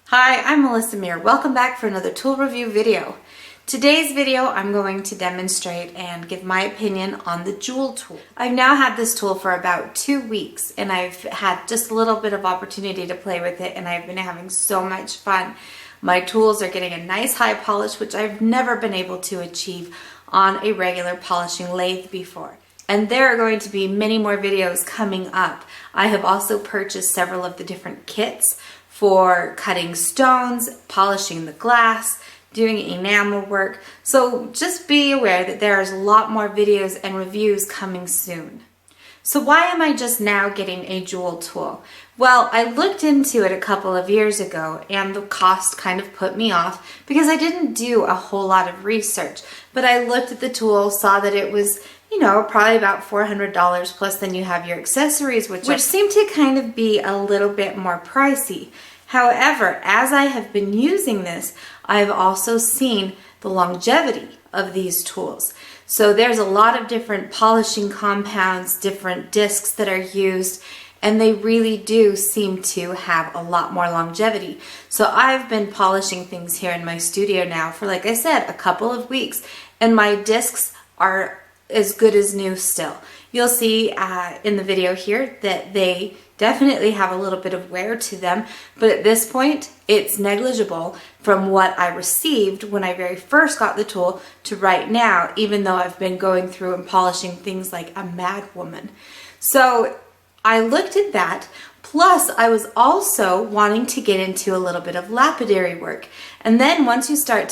Hi, I'm Melissa Muir. Welcome back for another tool review video. Today's video I'm going to demonstrate and give my opinion on the JoolTool. I've now had this tool for about 2 weeks and I've had just a little bit of opportunity to play with it and I've been having so much fun. My tools are getting a nice high polish, which I've never been able to achieve on a regular polishing lathe before. And there are going to be many more videos coming up. I have also purchased several of the different kits for cutting stones, polishing the glass, doing enamel work. So just be aware that there's a lot more videos and reviews coming soon. So why am I just now getting a JoolTool? Well, I looked into it a couple of years ago and the cost kind of put me off because I didn't do a whole lot of research. But I looked at the tool, saw that it was probably about $400 plus then you have your accessories, which seem to kind of be a little bit more pricey. However, as I have been using this, I've also seen the longevity of these tools. So there's a lot of different polishing compounds, different discs that are used, and they really do seem to have a lot more longevity. So I've been polishing things here in my studio now for, like I said, a couple of weeks, and my discs are as good as new still. You'll see in the video here that they definitely have a little bit of wear to them, but at this point it's negligible from what I received when I very first got the tool to right now, even though I've been going through and polishing things like a mad woman. So I looked at that, plus I was also wanting to get into a little bit of lapidary work. And then once you start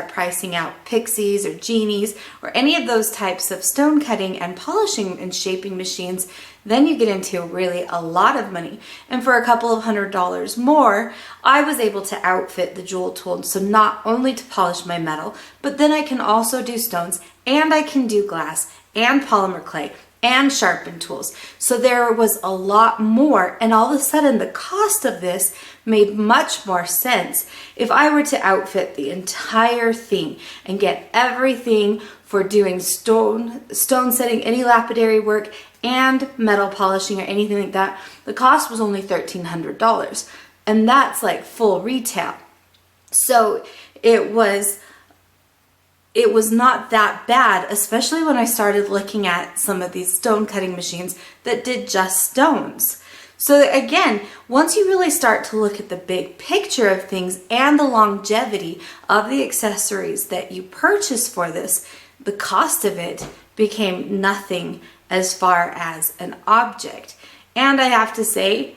pricing out pixies or genies or any of those types of stone cutting and polishing and shaping machines, then you get into really a lot of money. And for a couple of $100 more, I was able to outfit the JoolTool, so not only to polish my metal, but then I can also do stones, and I can do glass and polymer clay and sharpen tools. So there was a lot more, and all of a sudden the cost of this made much more sense if I were to outfit the entire thing and get everything for doing stone setting, any lapidary work, and metal polishing or anything like that. The cost was only $1,300, and that's like full retail. So it was not that bad, especially when I started looking at some of these stone cutting machines that did just stones. So again, once you really start to look at the big picture of things and the longevity of the accessories that you purchase for this, the cost of it became nothing as far as an object. And I have to say,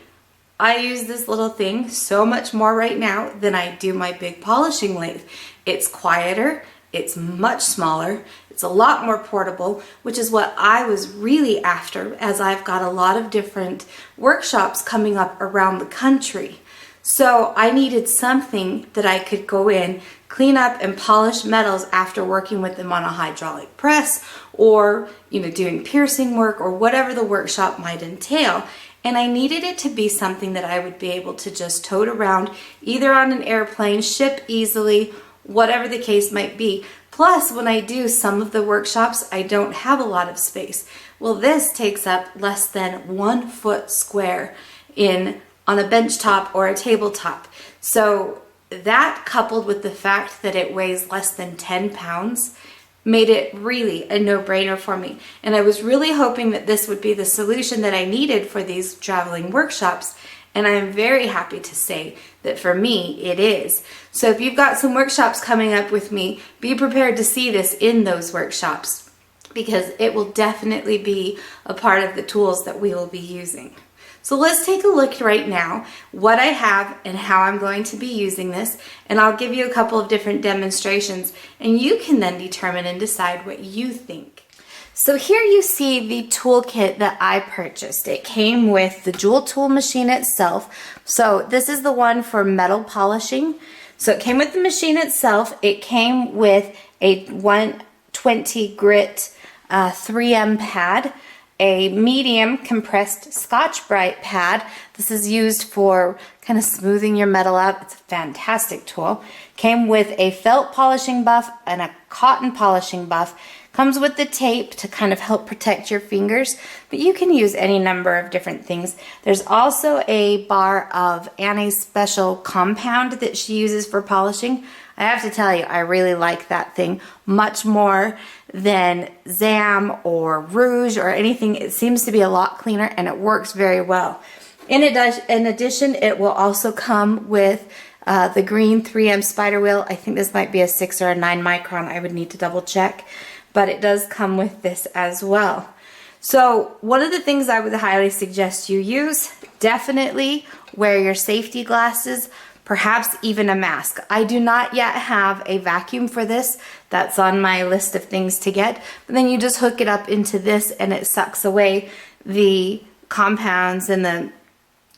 I use this little thing so much more right now than I do my big polishing lathe. It's quieter. It's much smaller, it's a lot more portable, which is what I was really after, as I've got a lot of different workshops coming up around the country. So I needed something that I could go in, clean up and polish metals after working with them on a hydraulic press or doing piercing work or whatever the workshop might entail. And I needed it to be something that I would be able to just tote around either on an airplane, ship easily, whatever the case might be. Plus, when I do some of the workshops, I don't have a lot of space. Well, this takes up less than 1 foot square on a bench top or a tabletop. So that, coupled with the fact that it weighs less than 10 pounds, made it really a no-brainer for me. And I was really hoping that this would be the solution that I needed for these traveling workshops. And I'm very happy to say that for me, it is. So if you've got some workshops coming up with me, be prepared to see this in those workshops because it will definitely be a part of the tools that we will be using. So let's take a look right now what I have and how I'm going to be using this, and I'll give you a couple of different demonstrations and you can then determine and decide what you think. So here you see the toolkit that I purchased. It came with the JoolTool machine itself. So this is the one for metal polishing. So it came with the machine itself. It came with a 120 grit 3M pad, a medium compressed Scotch-Brite pad. This is used for kind of smoothing your metal out. It's a fantastic tool. Came with a felt polishing buff and a cotton polishing buff. Comes with the tape to kind of help protect your fingers, but you can use any number of different things. There's also a bar of Annie's special compound that she uses for polishing. I have to tell you, I really like that thing much more than Zam or Rouge or anything. It seems to be a lot cleaner and it works very well. In addition, it will also come with the green 3M spider wheel. I think this might be a 6 or a 9 micron. I would need to double check, but it does come with this as well. So one of the things I would highly suggest you use, definitely wear your safety glasses, perhaps even a mask. I do not yet have a vacuum for this. That's on my list of things to get. But then you just hook it up into this and it sucks away the compounds and the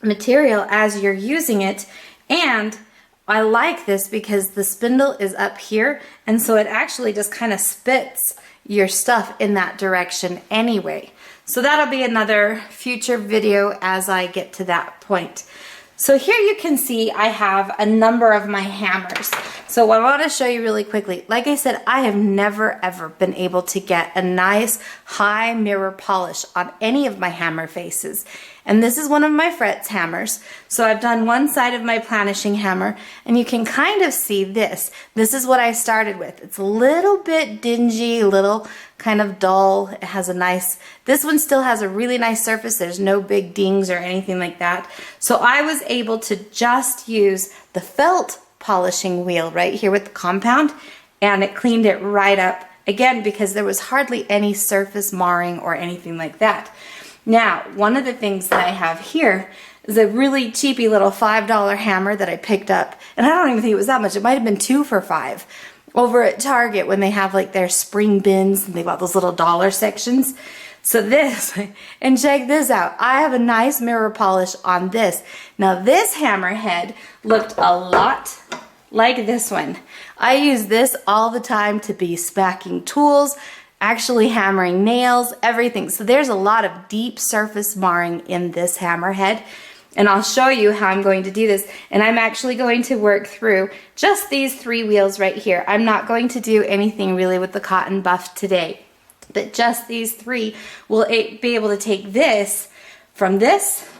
material as you're using it. And I like this because the spindle is up here, and so it actually just kind of spits your stuff in that direction anyway. So that'll be another future video as I get to that point. So here you can see I have a number of my hammers. So what I want to show you really quickly, like I said, I have never ever been able to get a nice high mirror polish on any of my hammer faces. And this is one of my frets hammers. So I've done one side of my planishing hammer, and you can kind of see this. This is what I started with. It's a little bit dingy, a little kind of dull. It has a nice, this one still has a really nice surface. There's no big dings or anything like that. So I was able to just use the felt polishing wheel right here with the compound, and it cleaned it right up. Again, because there was hardly any surface marring or anything like that. Now, one of the things that I have here is a really cheapy little $5 hammer that I picked up, and I don't even think it was that much. It might have been 2 for $5 over at Target when they have like their spring bins and they've got those little dollar sections. So this, and check this out, I have a nice mirror polish on this. Now this hammer head looked a lot like this one. I use this all the time to be smacking tools, actually hammering nails, everything. So there's a lot of deep surface marring in this hammer head. And I'll show you how I'm going to do this. And I'm actually going to work through just these 3 wheels right here. I'm not going to do anything really with the cotton buff today, but just these 3 will be able to take this from this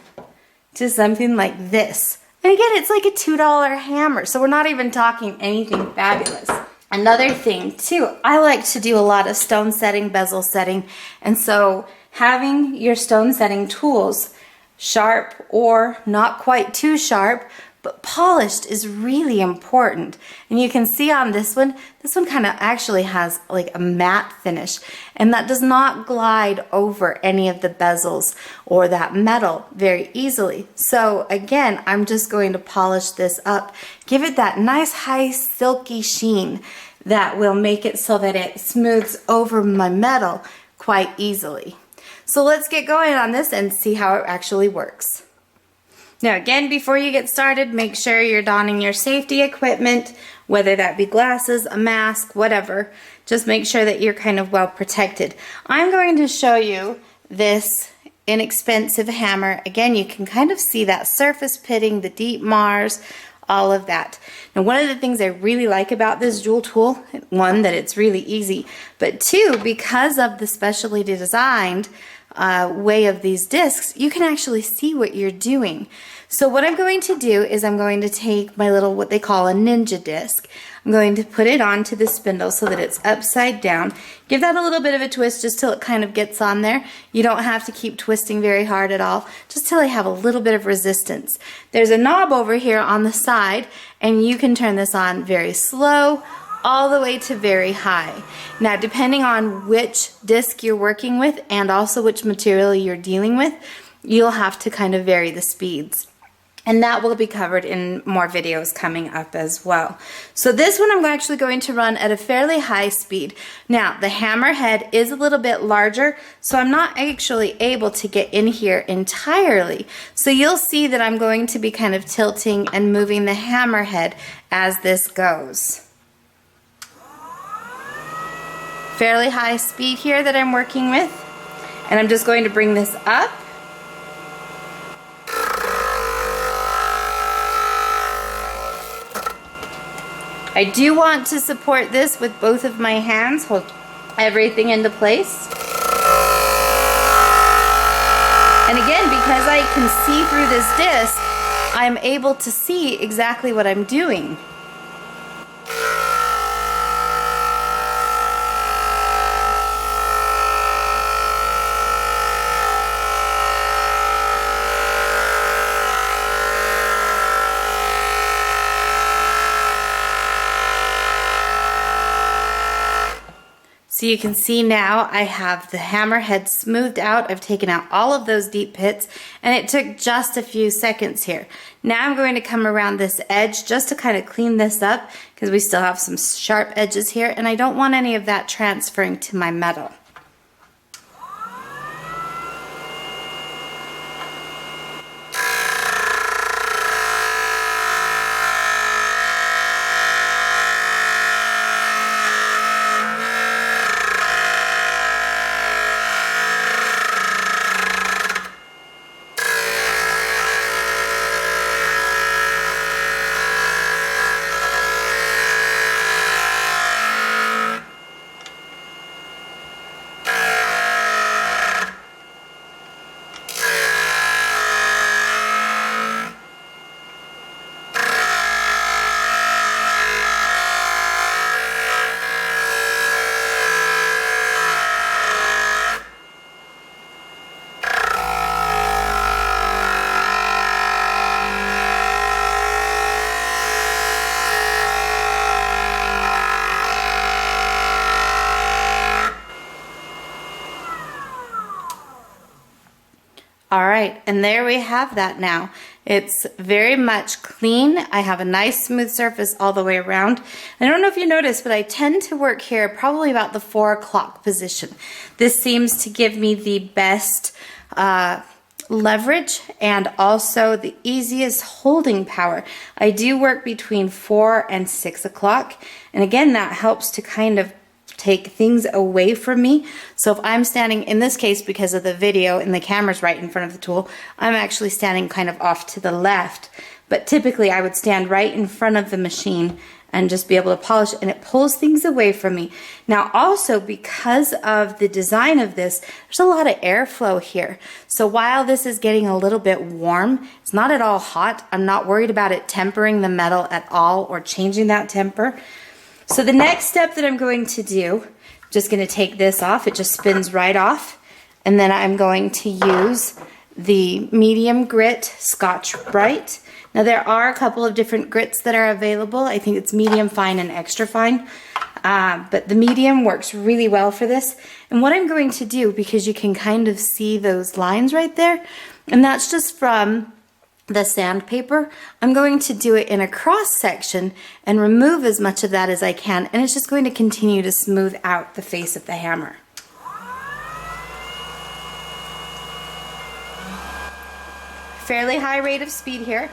to something like this. And again, it's like a $2 hammer. So we're not even talking anything fabulous. Another thing too, I like to do a lot of stone setting, bezel setting, and so having your stone setting tools sharp or not quite too sharp, but polished is really important. And you can see on this one kind of actually has like a matte finish, and that does not glide over any of the bezels or that metal very easily. So again, I'm just going to polish this up, give it that nice high silky sheen that will make it so that it smooths over my metal quite easily. So let's get going on this and see how it actually works. Now again, before you get started, make sure you're donning your safety equipment, whether that be glasses, a mask, whatever. Just make sure that you're kind of well protected. I'm going to show you this inexpensive hammer. Again, you can kind of see that surface pitting, the deep mars, all of that. Now one of the things I really like about this JoolTool, one, that it's really easy, but 2, because of the specially designed way of these discs, you can actually see what you're doing. So what I'm going to do is I'm going to take my little, what they call a ninja disc. I'm going to put it onto the spindle so that it's upside down. Give that a little bit of a twist just till it kind of gets on there. You don't have to keep twisting very hard at all, just till I have a little bit of resistance. There's a knob over here on the side, and you can turn this on very slow all the way to very high. Now depending on which disc you're working with and also which material you're dealing with, you'll have to kind of vary the speeds. And that will be covered in more videos coming up as well. So this one I'm actually going to run at a fairly high speed. Now the hammer head is a little bit larger, so I'm not actually able to get in here entirely. So you'll see that I'm going to be kind of tilting and moving the hammer head as this goes. Fairly high speed here that I'm working with. And I'm just going to bring this up. I do want to support this with both of my hands. Hold everything into place. And again, because I can see through this disc, I'm able to see exactly what I'm doing. So you can see now I have the hammer head smoothed out. I've taken out all of those deep pits, and it took just a few seconds here. Now I'm going to come around this edge just to kind of clean this up, because we still have some sharp edges here, and I don't want any of that transferring to my metal. All right, and there we have that now. It's very much clean. I have a nice smooth surface all the way around. I don't know if you noticed, but I tend to work here probably about the 4 o'clock position. This seems to give me the best leverage and also the easiest holding power. I do work between 4 and 6 o'clock, and again, that helps to kind of take things away from me. So if I'm standing, in this case, because of the video and the camera's right in front of the tool, I'm actually standing kind of off to the left. But typically I would stand right in front of the machine and just be able to polish it, and it pulls things away from me. Now also, because of the design of this, there's a lot of airflow here. So while this is getting a little bit warm, it's not at all hot. I'm not worried about it tempering the metal at all or changing that temper. So the next step that I'm going to do, I'm just going to take this off. It just spins right off. And then I'm going to use the medium grit Scotch-Brite. Now there are a couple of different grits that are available. I think it's medium fine and extra fine. But the medium works really well for this. And what I'm going to do, because you can kind of see those lines right there, and that's just from the sandpaper, I'm going to do it in a cross section and remove as much of that as I can, and it's just going to continue to smooth out the face of the hammer. Fairly high rate of speed here.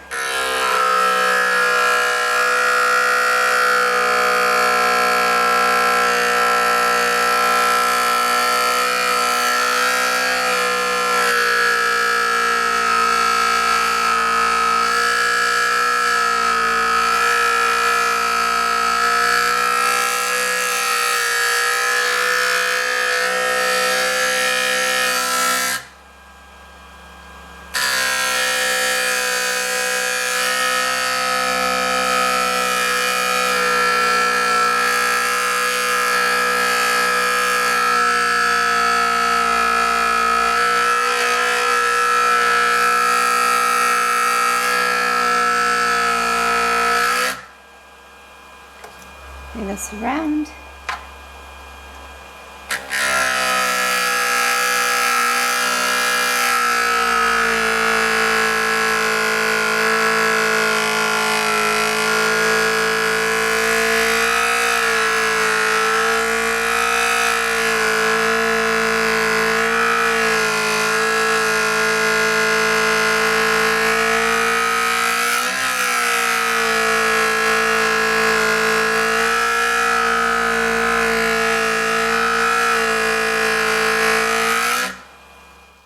Bring this around.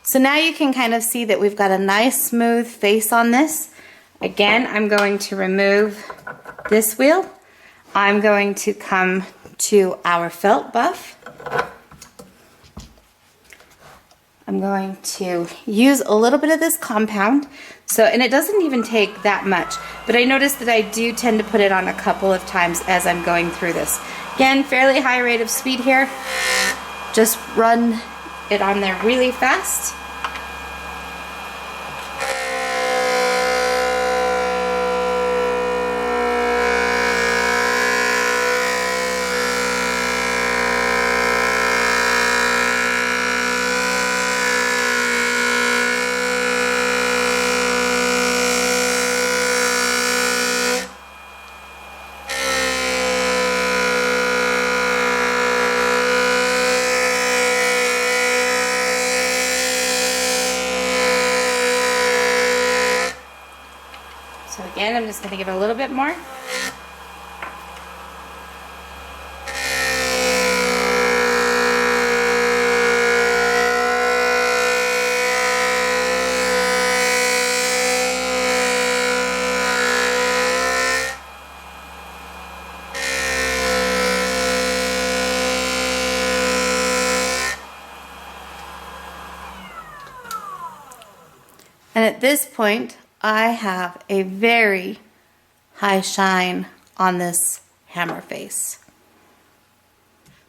So now you can kind of see that we've got a nice smooth face on this. Again, I'm going to remove this wheel. I'm going to come to our felt buff. I'm going to use a little bit of this compound. So, and it doesn't even take that much, but I noticed that I do tend to put it on a couple of times as I'm going through this. Again, fairly high rate of speed here. Just run it on there really fast. So again, I'm just going to give it a little bit more. And at this point, I have a very high shine on this hammer face.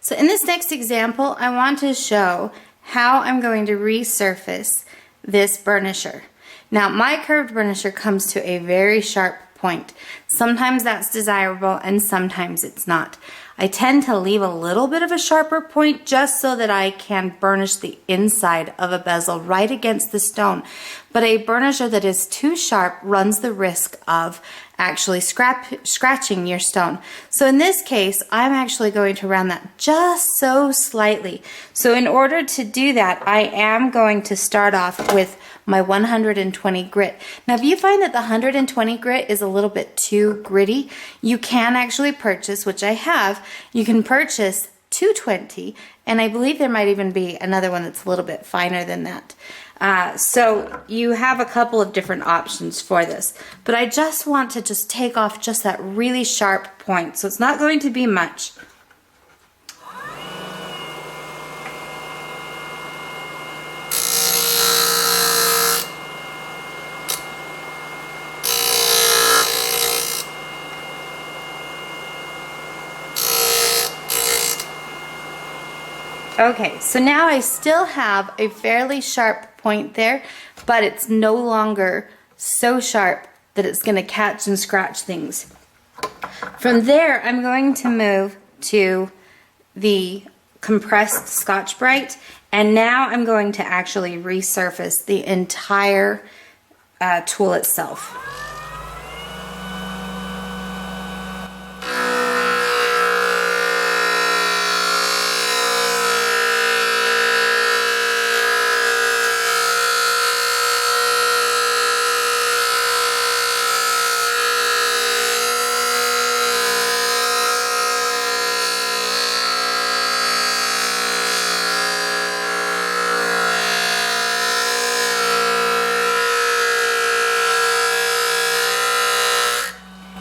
So in this next example, I want to show how I'm going to resurface this burnisher. Now, my curved burnisher comes to a very sharp point. Sometimes that's desirable and sometimes it's not. I tend to leave a little bit of a sharper point just so that I can burnish the inside of a bezel right against the stone. But a burnisher that is too sharp runs the risk of actually scratching your stone. So in this case, I'm actually going to round that just so slightly. So in order to do that, I am going to start off with my 120 grit. Now if you find that the 120 grit is a little bit too gritty, you can actually purchase, which I have, you can purchase 220, and I believe there might even be another one that's a little bit finer than that. So you have a couple of different options for this, but I just want to just take off just that really sharp point, so it's not going to be much. Okay, so now I still have a fairly sharp point there, but it's no longer so sharp that it's going to catch and scratch things. From there, I'm going to move to the compressed Scotch-Brite, and now I'm going to actually resurface the entire tool itself.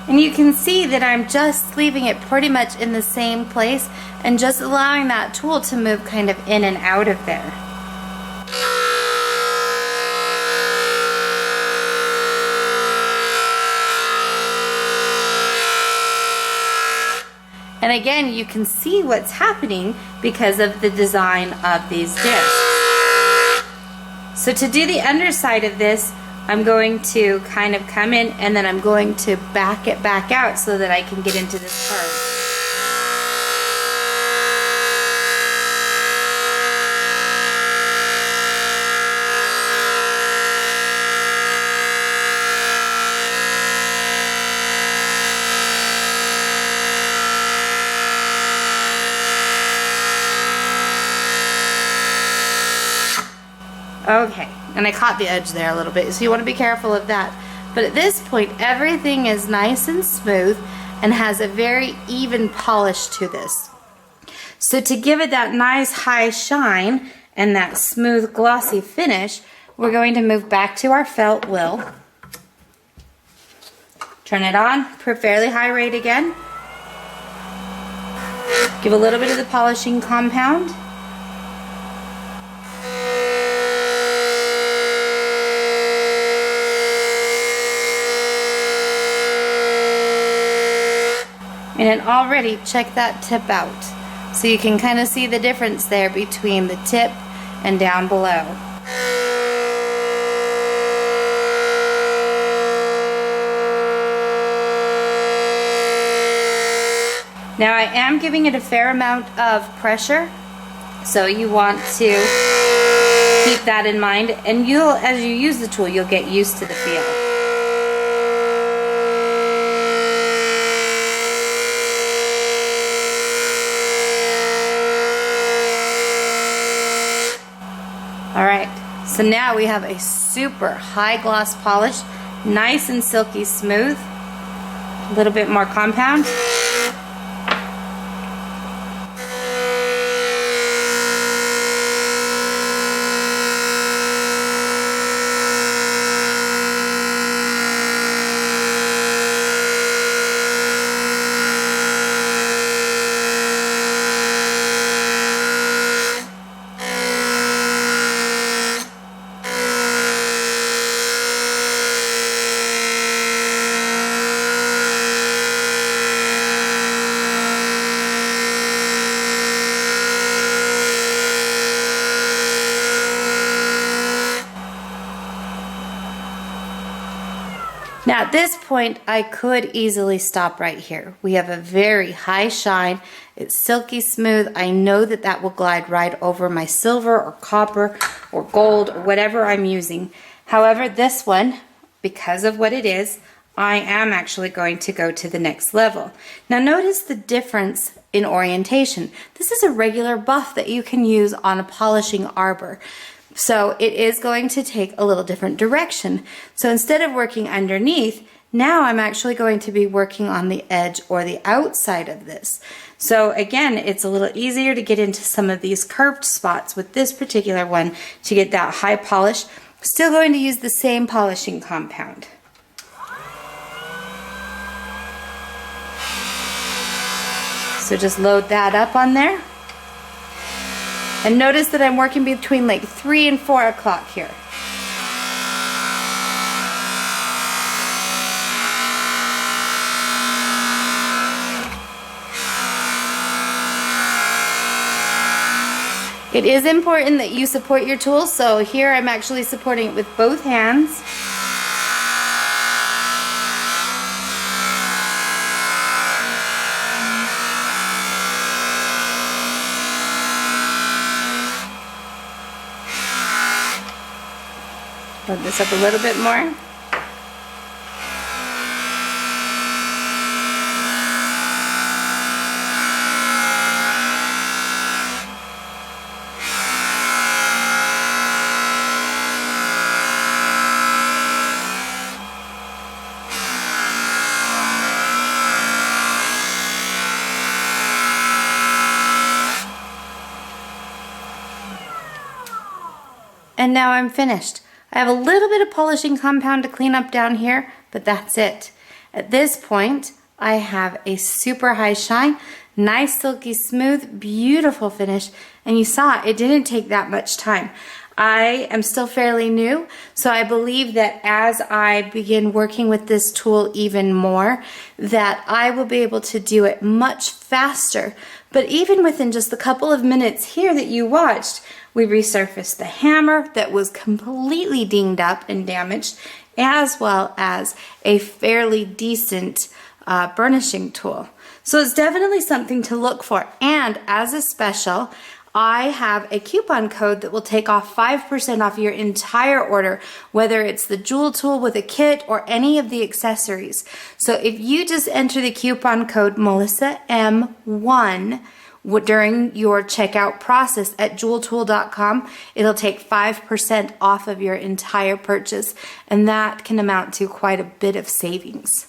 And you can see that I'm just leaving it pretty much in the same place and just allowing that tool to move kind of in and out of there. And again, you can see what's happening because of the design of these discs. So to do the underside of this, I'm going to kind of come in and then I'm going to back it back out so that I can get into this curve. Okay, and I caught the edge there a little bit, so you want to be careful of that. But at this point, everything is nice and smooth and has a very even polish to this. So to give it that nice high shine and that smooth glossy finish, we're going to move back to our felt wheel. Turn it on for fairly high rate again. Give a little bit of the polishing compound. And it already checked that tip out. So you can kind of see the difference there between the tip and down below. Now I am giving it a fair amount of pressure, so you want to keep that in mind, and as you use the tool, you'll get used to the feel. Alright, so now we have a super high gloss polish, nice and silky smooth, a little bit more compound. Now at this point, I could easily stop right here. We have a very high shine. It's silky smooth. I know that that will glide right over my silver or copper or gold or whatever I'm using. However, this one, because of what it is, I am actually going to go to the next level. Now notice the difference in orientation. This is a regular buff that you can use on a polishing arbor. So it is going to take a little different direction. So instead of working underneath, now I'm actually going to be working on the edge or the outside of this. So again, it's a little easier to get into some of these curved spots with this particular one to get that high polish. Still going to use the same polishing compound. So just load that up on there. And notice that I'm working between like 3 and 4 o'clock here. It is important that you support your tools, so here I'm actually supporting it with both hands. Load this up a little bit more. And now I'm finished. I have a little bit of polishing compound to clean up down here, but that's it. At this point, I have a super high shine, nice silky smooth, beautiful finish, and you saw it didn't take that much time. I am still fairly new, so I believe that as I begin working with this tool even more, that I will be able to do it much faster. But even within just a couple of minutes here that you watched, we resurfaced the hammer that was completely dinged up and damaged, as well as a fairly decent burnishing tool. So it's definitely something to look for. And as a special, I have a coupon code that will take off 5% off your entire order, whether it's the JoolTool with a kit or any of the accessories. So if you just enter the coupon code MelissaM1 during your checkout process at JoolTool.com, it'll take 5% off of your entire purchase, and that can amount to quite a bit of savings.